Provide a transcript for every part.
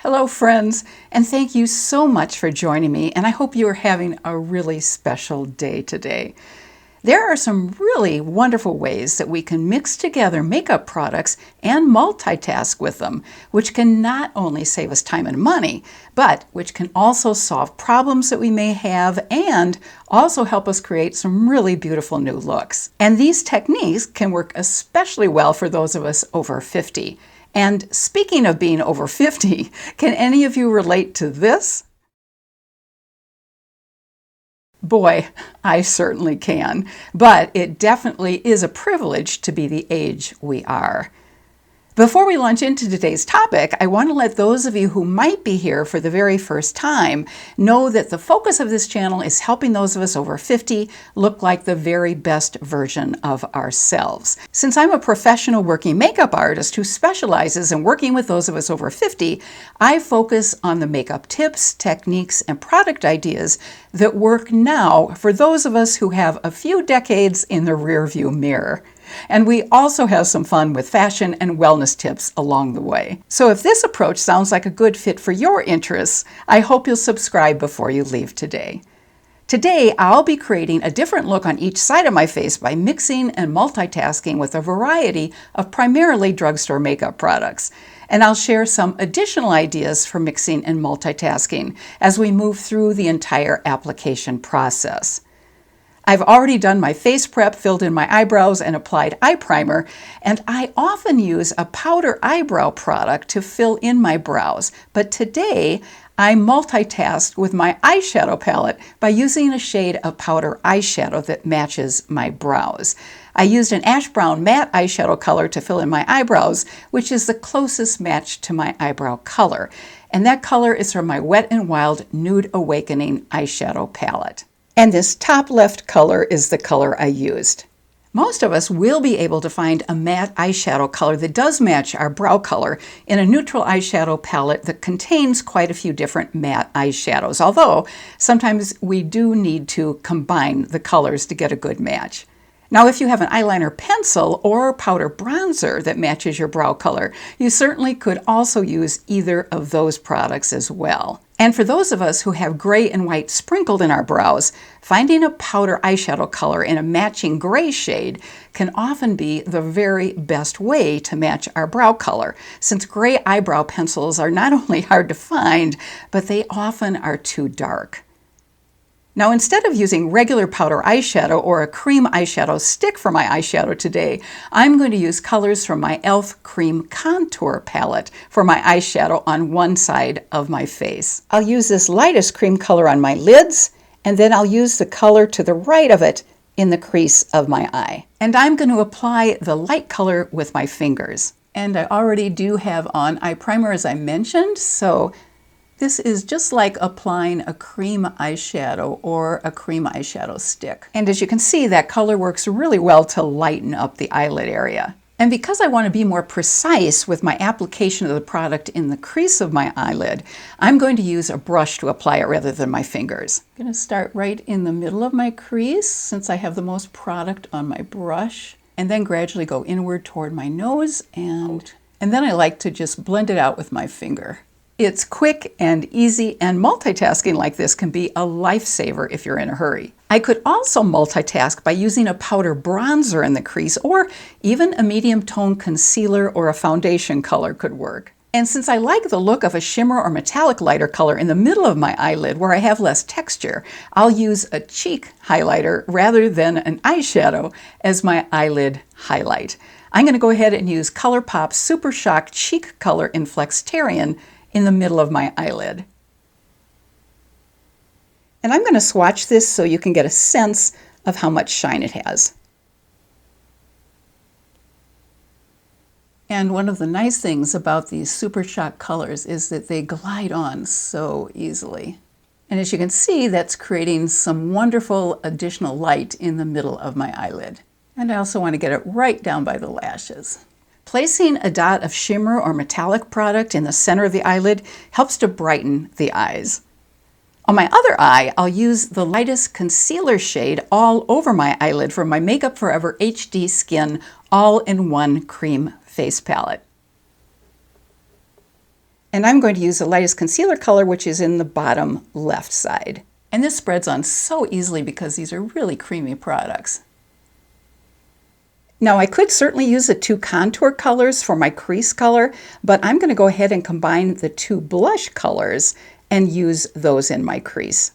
Hello friends, and thank you so much for joining me, and I hope you are having a really special day today. There are some really wonderful ways that we can mix together makeup products and multitask with them, which can not only save us time and money, but which can also solve problems that we may have and also help us create some really beautiful new looks. And these techniques can work especially well for those of us over 50. And speaking of being over 50, can any of you relate to this? Boy, I certainly can, but it definitely is a privilege to be the age we are. Before we launch into today's topic, I want to let those of you who might be here for the very first time know that the focus of this channel is helping those of us over 50 look like the very best version of ourselves. Since I'm a professional working makeup artist who specializes in working with those of us over 50, I focus on the makeup tips, techniques, and product ideas that work now for those of us who have a few decades in the rearview mirror. And we also have some fun with fashion and wellness tips along the way. So if this approach sounds like a good fit for your interests, I hope you'll subscribe before you leave today. Today, I'll be creating a different look on each side of my face by mixing and multitasking with a variety of primarily drugstore makeup products. And I'll share some additional ideas for mixing and multitasking as we move through the entire application process. I've already done my face prep, filled in my eyebrows, and applied eye primer, and I often use a powder eyebrow product to fill in my brows. But today, I multitasked with my eyeshadow palette by using a shade of powder eyeshadow that matches my brows. I used an ash brown matte eyeshadow color to fill in my eyebrows, which is the closest match to my eyebrow color. And that color is from my Wet n Wild Nude Awakening eyeshadow palette. And this top left color is the color I used. Most of us will be able to find a matte eyeshadow color that does match our brow color in a neutral eyeshadow palette that contains quite a few different matte eyeshadows, although sometimes we do need to combine the colors to get a good match. Now, if you have an eyeliner pencil or powder bronzer that matches your brow color, you certainly could also use either of those products as well. And for those of us who have gray and white sprinkled in our brows, finding a powder eyeshadow color in a matching gray shade can often be the very best way to match our brow color, since gray eyebrow pencils are not only hard to find, but they often are too dark. Now, instead of using regular powder eyeshadow or a cream eyeshadow stick for my eyeshadow today, I'm going to use colors from my e.l.f. Cream Contour palette for my eyeshadow on one side of my face. I'll use this lightest cream color on my lids, and then I'll use the color to the right of it in the crease of my eye. And I'm going to apply the light color with my fingers. And I already do have on eye primer, as I mentioned, so this is just like applying a cream eyeshadow or a cream eyeshadow stick. And as you can see, that color works really well to lighten up the eyelid area. And because I want to be more precise with my application of the product in the crease of my eyelid, I'm going to use a brush to apply it rather than my fingers. I'm going to start right in the middle of my crease since I have the most product on my brush, and then gradually go inward toward my nose, and then I like to just blend it out with my finger. It's quick and easy, and multitasking like this can be a lifesaver if you're in a hurry. I could also multitask by using a powder bronzer in the crease, or even a medium tone concealer or a foundation color could work. And since I like the look of a shimmer or metallic lighter color in the middle of my eyelid where I have less texture, I'll use a cheek highlighter rather than an eyeshadow as my eyelid highlight. I'm going to go ahead and use ColourPop's Super Shock Cheek Color in Flextarian in the middle of my eyelid. And I'm going to swatch this so you can get a sense of how much shine it has. And one of the nice things about these Super Shock colors is that they glide on so easily. And as you can see, that's creating some wonderful additional light in the middle of my eyelid. And I also want to get it right down by the lashes. Placing a dot of shimmer or metallic product in the center of the eyelid helps to brighten the eyes. On my other eye, I'll use the lightest concealer shade all over my eyelid from my Makeup Forever HD Skin All-in-One Cream Face Palette. And I'm going to use the lightest concealer color, which is in the bottom left side. And this spreads on so easily because these are really creamy products. Now I could certainly use the two contour colors for my crease color, but I'm going to go ahead and combine the two blush colors and use those in my crease.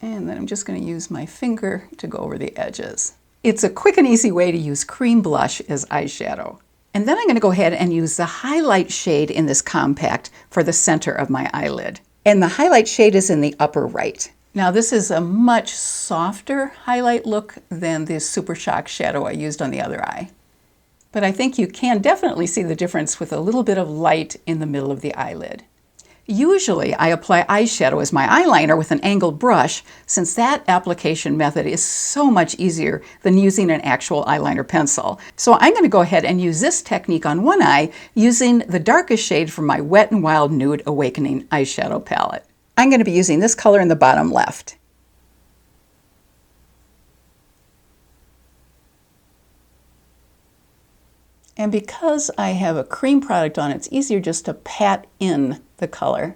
And then I'm just going to use my finger to go over the edges. It's a quick and easy way to use cream blush as eyeshadow. And then I'm going to go ahead and use the highlight shade in this compact for the center of my eyelid. And the highlight shade is in the upper right. Now this is a much softer highlight look than the Super Shock shadow I used on the other eye. But I think you can definitely see the difference with a little bit of light in the middle of the eyelid. Usually I apply eyeshadow as my eyeliner with an angled brush, since that application method is so much easier than using an actual eyeliner pencil. So I'm going to go ahead and use this technique on one eye using the darkest shade from my Wet n Wild Nude Awakening eyeshadow palette. I'm going to be using this color in the bottom left. And because I have a cream product on, it's easier just to pat in the color.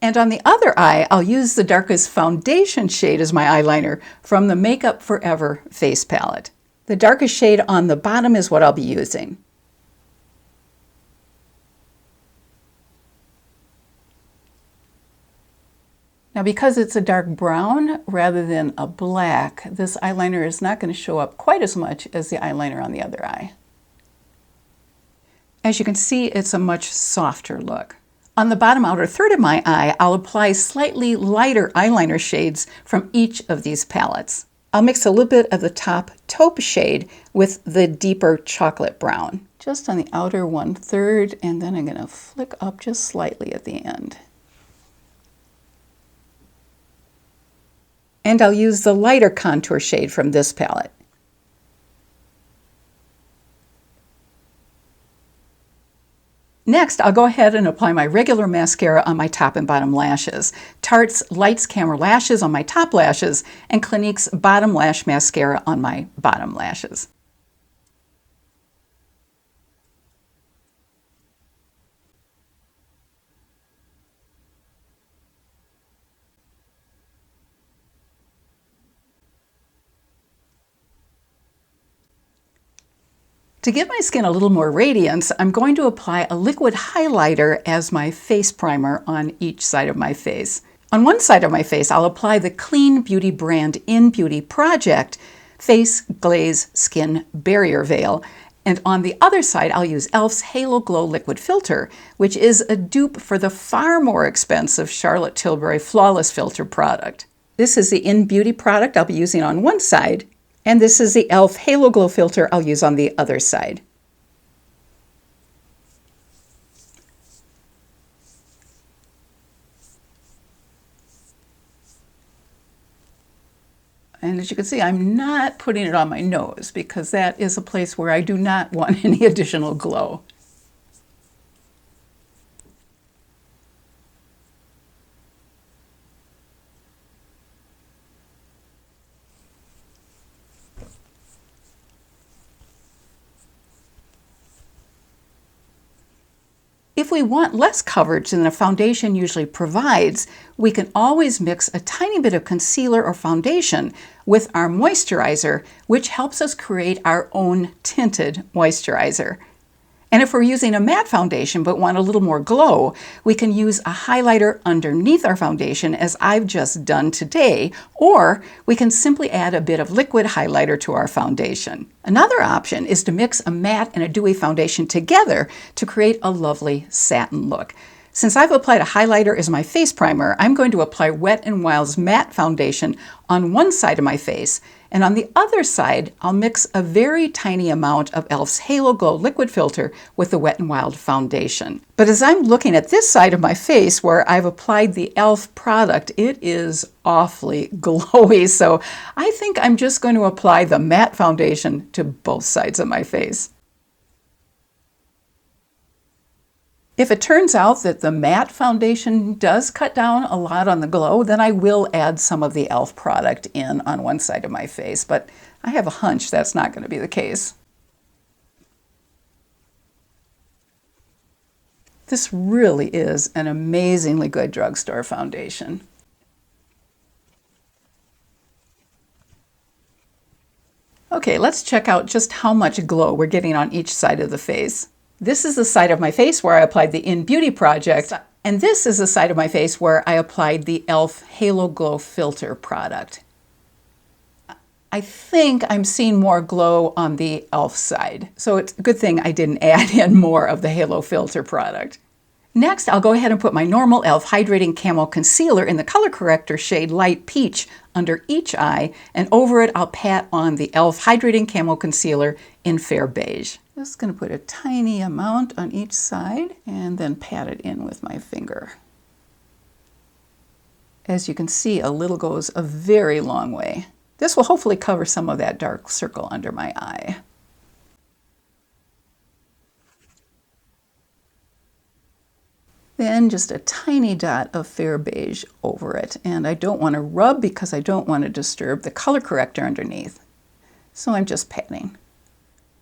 And on the other eye, I'll use the darkest foundation shade as my eyeliner from the Makeup Forever face palette. The darkest shade on the bottom is what I'll be using. Now because it's a dark brown rather than a black, this eyeliner is not going to show up quite as much as the eyeliner on the other eye. As you can see, it's a much softer look. On the bottom outer third of my eye, I'll apply slightly lighter eyeliner shades from each of these palettes. I'll mix a little bit of the top taupe shade with the deeper chocolate brown. Just on the outer 1/3, and then I'm going to flick up just slightly at the end. And I'll use the lighter contour shade from this palette. Next, I'll go ahead and apply my regular mascara on my top and bottom lashes. Tarte's Lights Camera Lashes on my top lashes, and Clinique's Bottom Lash Mascara on my bottom lashes. To give my skin a little more radiance, I'm going to apply a liquid highlighter as my face primer on each side of my face. On one side of my face, I'll apply the Clean Beauty brand In Beauty Project Face Glaze Skin Barrier Veil. And on the other side, I'll use e.l.f.'s Halo Glow Liquid Filter, which is a dupe for the far more expensive Charlotte Tilbury Flawless Filter product. This is the In Beauty product I'll be using on one side, and this is the e.l.f. Halo Glow Filter I'll use on the other side. And as you can see, I'm not putting it on my nose because that is a place where I do not want any additional glow. If we want less coverage than the foundation usually provides, we can always mix a tiny bit of concealer or foundation with our moisturizer, which helps us create our own tinted moisturizer. And if we're using a matte foundation but want a little more glow, we can use a highlighter underneath our foundation, as I've just done today, or we can simply add a bit of liquid highlighter to our foundation. Another option is to mix a matte and a dewy foundation together to create a lovely satin look. Since I've applied a highlighter as my face primer, I'm going to apply Wet n Wild's matte foundation on one side of my face, and on the other side, I'll mix a very tiny amount of e.l.f.'s Halo Glow Liquid Filter with the Wet n Wild foundation. But as I'm looking at this side of my face where I've applied the e.l.f. product, it is awfully glowy, so I think I'm just going to apply the matte foundation to both sides of my face. If it turns out that the matte foundation does cut down a lot on the glow, then I will add some of the e.l.f. product in on one side of my face, but I have a hunch that's not going to be the case. This really is an amazingly good drugstore foundation. Okay, let's check out just how much glow we're getting on each side of the face. This is the side of my face where I applied the In Beauty product, and this is the side of my face where I applied the e.l.f. Halo Glow Filter product. I think I'm seeing more glow on the e.l.f. side, so it's a good thing I didn't add in more of the Halo Filter product. Next, I'll go ahead and put my normal e.l.f. Hydrating Camo Concealer in the color corrector shade Light Peach under each eye, and over it I'll pat on the e.l.f. Hydrating Camo Concealer in Fair Beige. Just going to put a tiny amount on each side and then pat it in with my finger. As you can see, a little goes a very long way. This will hopefully cover some of that dark circle under my eye. Then just a tiny dot of Fair Beige over it. And I don't want to rub because I don't want to disturb the color corrector underneath. So I'm just patting.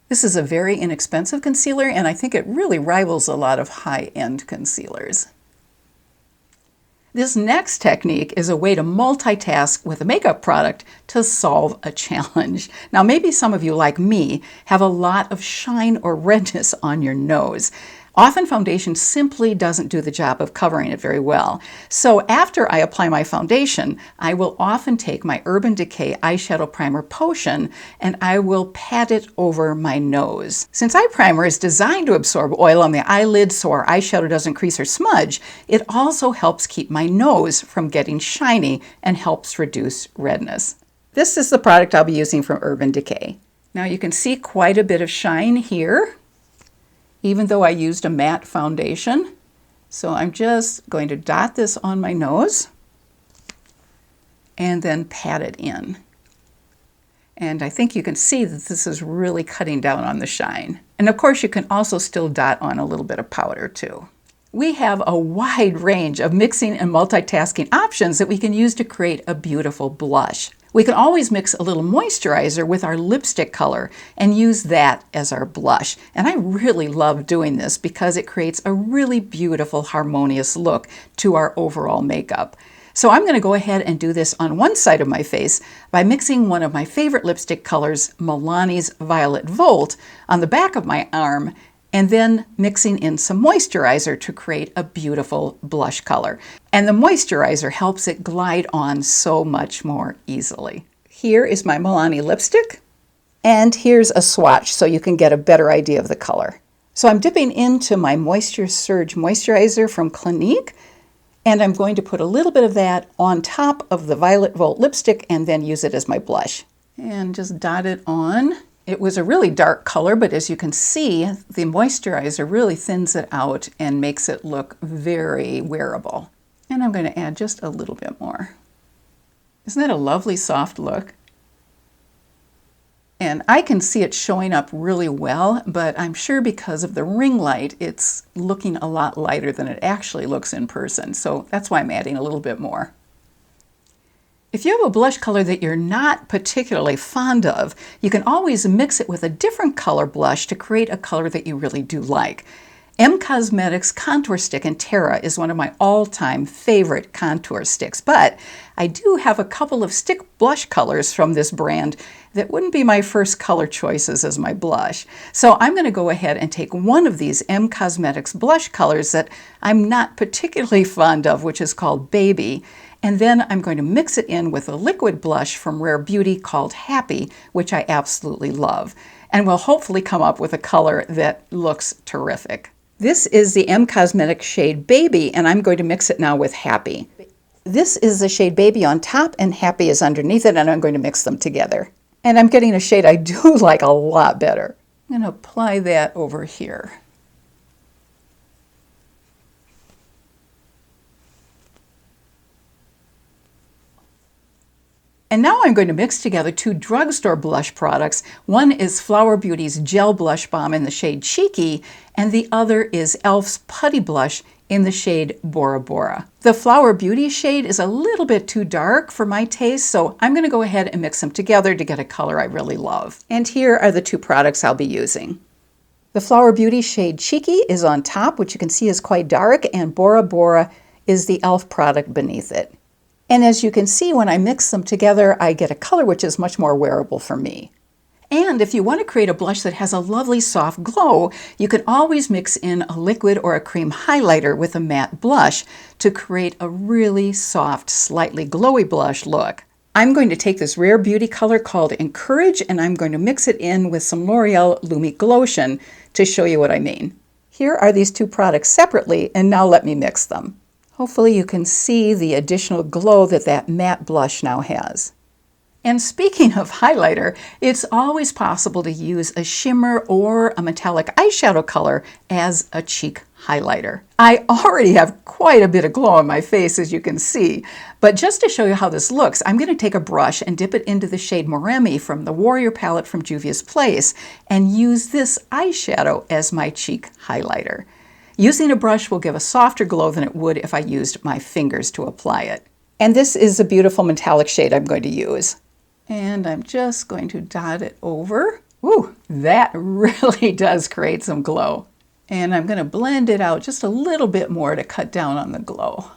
This is a very inexpensive concealer, and I think it really rivals a lot of high-end concealers. This next technique is a way to multitask with a makeup product to solve a challenge. Now, maybe some of you, like me, have a lot of shine or redness on your nose. Often foundation simply doesn't do the job of covering it very well. So after I apply my foundation, I will often take my Urban Decay Eyeshadow Primer Potion and I will pat it over my nose. Since eye primer is designed to absorb oil on the eyelids so our eyeshadow doesn't crease or smudge, it also helps keep my nose from getting shiny and helps reduce redness. This is the product I'll be using from Urban Decay. Now you can see quite a bit of shine here, even though I used a matte foundation. So I'm just going to dot this on my nose and then pat it in. And I think you can see that this is really cutting down on the shine. And of course you can also still dot on a little bit of powder too. We have a wide range of mixing and multitasking options that we can use to create a beautiful blush. We can always mix a little moisturizer with our lipstick color and use that as our blush. And I really love doing this because it creates a really beautiful, harmonious look to our overall makeup. So I'm going to go ahead and do this on one side of my face by mixing one of my favorite lipstick colors, Milani's Violet Volt, on the back of my arm, and then mixing in some moisturizer to create a beautiful blush color. And the moisturizer helps it glide on so much more easily. Here is my Milani lipstick, and here's a swatch so you can get a better idea of the color. So I'm dipping into my Moisture Surge moisturizer from Clinique, and I'm going to put a little bit of that on top of the Violet Volt lipstick and then use it as my blush. And just dot it on. It was a really dark color, but as you can see, the moisturizer really thins it out and makes it look very wearable. And I'm going to add just a little bit more. Isn't that a lovely soft look? And I can see it showing up really well, but I'm sure because of the ring light, it's looking a lot lighter than it actually looks in person. So that's why I'm adding a little bit more. If you have a blush color that you're not particularly fond of, you can always mix it with a different color blush to create a color that you really do like. M Cosmetics Contour Stick in Terra is one of my all-time favorite contour sticks, but I do have a couple of stick blush colors from this brand that wouldn't be my first color choices as my blush. So I'm going to go ahead and take one of these M Cosmetics blush colors that I'm not particularly fond of, which is called Baby, and then I'm going to mix it in with a liquid blush from Rare Beauty called Happy, which I absolutely love, and will hopefully come up with a color that looks terrific. This is the M Cosmetics shade Baby, and I'm going to mix it now with Happy. This is the shade Baby on top, and Happy is underneath it, and I'm going to mix them together. And I'm getting a shade I do like a lot better. I'm going to apply that over here. And now I'm going to mix together two drugstore blush products. One is Flower Beauty's Gel Blush Balm in the shade Cheeky, and the other is e.l.f.'s Putty Blush in the shade Bora Bora. The Flower Beauty shade is a little bit too dark for my taste, so I'm going to go ahead and mix them together to get a color I really love. And here are the two products I'll be using. The Flower Beauty shade Cheeky is on top, which you can see is quite dark, and Bora Bora is the e.l.f. product beneath it. And as you can see, when I mix them together, I get a color which is much more wearable for me. And if you want to create a blush that has a lovely soft glow, you can always mix in a liquid or a cream highlighter with a matte blush to create a really soft, slightly glowy blush look. I'm going to take this rare beauty color called Encourage, and I'm going to mix it in with some L'Oreal Lumi Glotion to show you what I mean. Here are these two products separately, and now let me mix them. Hopefully you can see the additional glow that that matte blush now has. And speaking of highlighter, it's always possible to use a shimmer or a metallic eyeshadow color as a cheek highlighter. I already have quite a bit of glow on my face, as you can see, but just to show you how this looks, I'm going to take a brush and dip it into the shade Moremi from the Warrior palette from Juvia's Place and use this eyeshadow as my cheek highlighter. Using a brush will give a softer glow than it would if I used my fingers to apply it. And this is a beautiful metallic shade I'm going to use. And I'm just going to dot it over. Ooh, that really does create some glow. And I'm going to blend it out just a little bit more to cut down on the glow.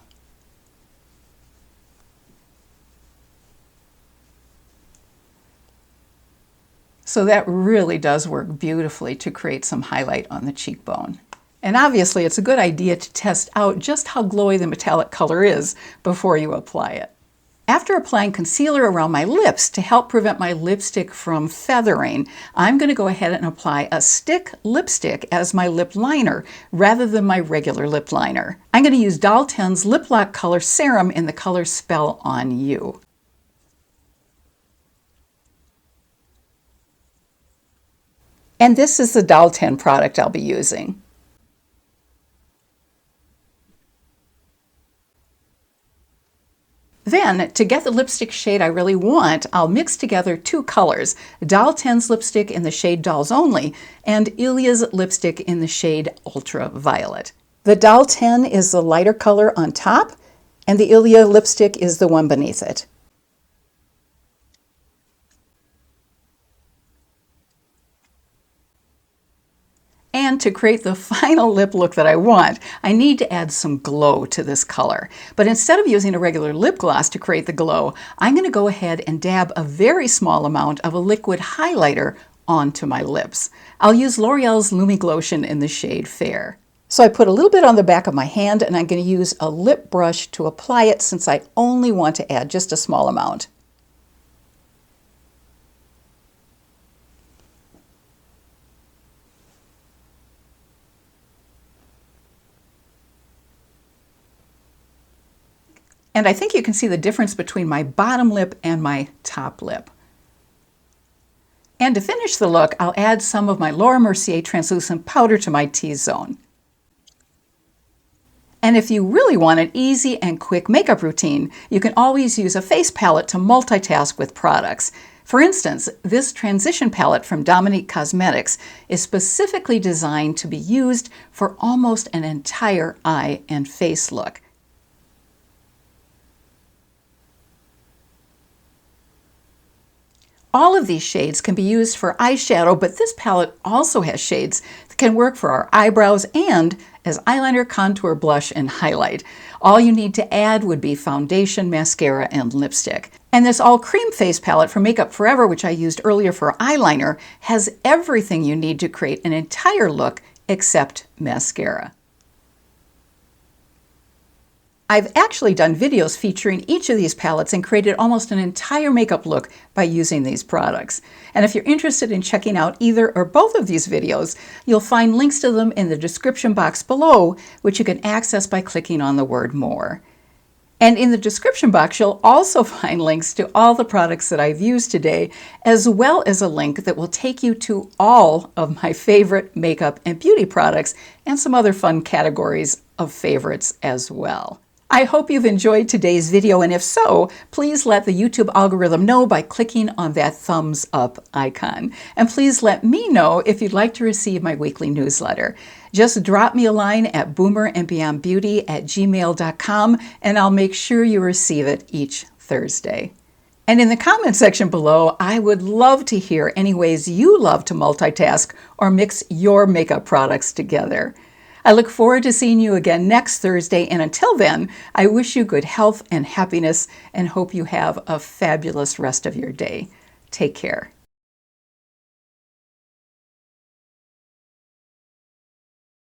So that really does work beautifully to create some highlight on the cheekbone. And obviously it's a good idea to test out just how glowy the metallic color is before you apply it. After applying concealer around my lips to help prevent my lipstick from feathering, I'm going to go ahead and apply a stick lipstick as my lip liner rather than my regular lip liner. I'm going to use Doll 10's Lip Lock Color Serum in the color Spell on You. And this is the Doll 10 product I'll be using. Then, to get the lipstick shade I really want, I'll mix together two colors, Doll 10's lipstick in the shade Dolls Only and Ilia's lipstick in the shade Ultraviolet. The Doll 10 is the lighter color on top, and the Ilia lipstick is the one beneath it. And to create the final lip look that I want, I need to add some glow to this color. But instead of using a regular lip gloss to create the glow, I'm going to go ahead and dab a very small amount of a liquid highlighter onto my lips. I'll use L'Oreal's Lumi Glotion in the shade Fair. So I put a little bit on the back of my hand, and I'm going to use a lip brush to apply it since I only want to add just a small amount. And I think you can see the difference between my bottom lip and my top lip. And to finish the look, I'll add some of my Laura Mercier translucent powder to my T-zone. And if you really want an easy and quick makeup routine, you can always use a face palette to multitask with products. For instance, this transition palette from Dominique Cosmetics is specifically designed to be used for almost an entire eye and face look. All of these shades can be used for eyeshadow, but this palette also has shades that can work for our eyebrows and as eyeliner, contour, blush, and highlight. All you need to add would be foundation, mascara, and lipstick. And this all cream face palette from Makeup Forever, which I used earlier for eyeliner, has everything you need to create an entire look except mascara. I've actually done videos featuring each of these palettes and created almost an entire makeup look by using these products. And if you're interested in checking out either or both of these videos, you'll find links to them in the description box below, which you can access by clicking on the word More. And in the description box, you'll also find links to all the products that I've used today, as well as a link that will take you to all of my favorite makeup and beauty products and some other fun categories of favorites as well. I hope you've enjoyed today's video, and if so, please let the YouTube algorithm know by clicking on that thumbs up icon. And please let me know if you'd like to receive my weekly newsletter. Just drop me a line at boomerandbeyondbeauty@gmail.com, and I'll make sure you receive it each Thursday. And in the comment section below, I would love to hear any ways you love to multitask or mix your makeup products together. I look forward to seeing you again next Thursday, and until then, I wish you good health and happiness and hope you have a fabulous rest of your day. Take care.